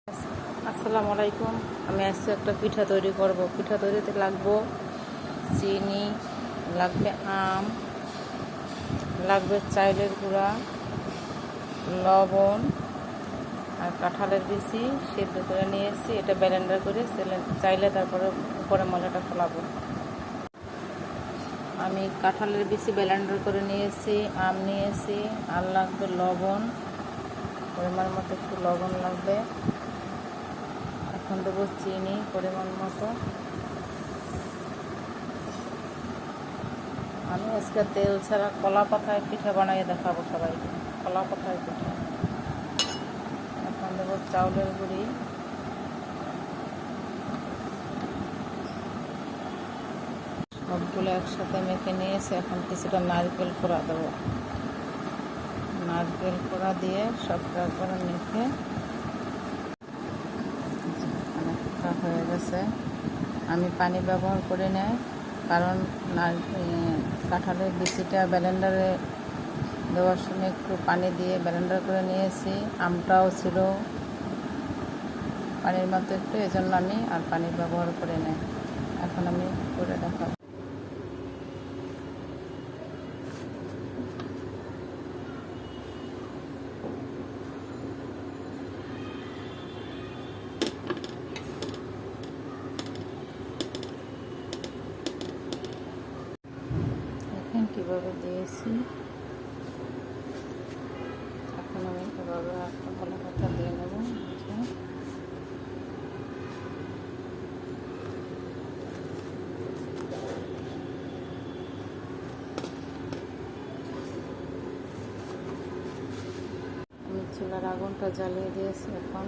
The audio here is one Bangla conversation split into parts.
আসসালামু আলাইকুম। আমি আজকে একটা পিঠা তৈরি করব। পিঠা তৈরিতে লাগবে চিনি, লাগবে আম, লাগবে চাউলের গুঁড়া, লবণ আর কাঁঠালের বিচি সেদ্ধ করে নিয়েছি। এটা ব্লেন্ডার করে চাইলে তারপরে উপরে মলাটা ফেলাবো। আমি কাঁঠালের বিচি ব্লেন্ডার করে নিয়েছি, আম নিয়েছি, আর লাগবে লবণ, পরিমাণ মতো একটু লবণ লাগবে। এখন দেবো চিনি পরিমাণ মতো। আমি আজকে তেল ছাড়া কলা পাতায় পিঠা বানিয়ে দেখাবো সবাইকে। কলা পাতায় পিঠা। এখন দেবো চাউলের গুঁড়ি, সবগুলো একসাথে মেখে নিয়েছি। এখন কিছুটা নারকেল কোড়া দেবো। নারকেল কোড়া দিয়ে সবটা একবারে মেখে অনেকটা হয়ে গেছে। আমি পানি ব্যবহার করে নেই, কারণ কাঁঠালের বিচিটা ব্লেন্ডারে দেওয়ার সময় একটু পানি দিয়ে ব্লেন্ডার করে নিয়েছি। আমটাও ছিল পানির মতো একটু, এজন্য আমি আর পানি ব্যবহার করে নেই। এখন আমি করে দেখাবো। এখন কীভাবে দিয়েছি, এখন আমি এভাবে একটা ভালো কথা দিয়ে নেব। আমি চুলার আগুনটা জ্বালিয়ে দিয়েছি, এখন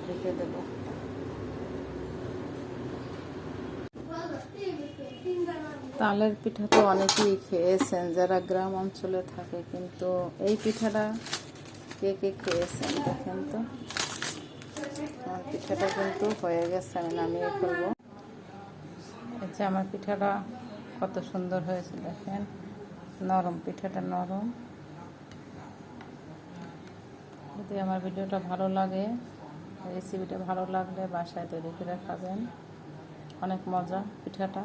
রেখে দেব। তালের পিঠা তো অনেকেই খেয়েছেন যারা গ্রাম অঞ্চলে থাকে, কিন্তু এই পিঠাটা কে কে খেয়েছেন দেখেন তো। আমার পিঠাটা কিন্তু হয়ে গেছে, আমি নামিয়ে ফেলবো। এই যে আমার পিঠাটা কত সুন্দর হয়েছে দেখেন, নরম, পিঠাটা নরম। যদি আমার ভিডিওটা ভালো লাগে, রেসিপিটা ভালো লাগলে বাসায় তৈরি করে খাবেন। অনেক মজা পিঠাটা।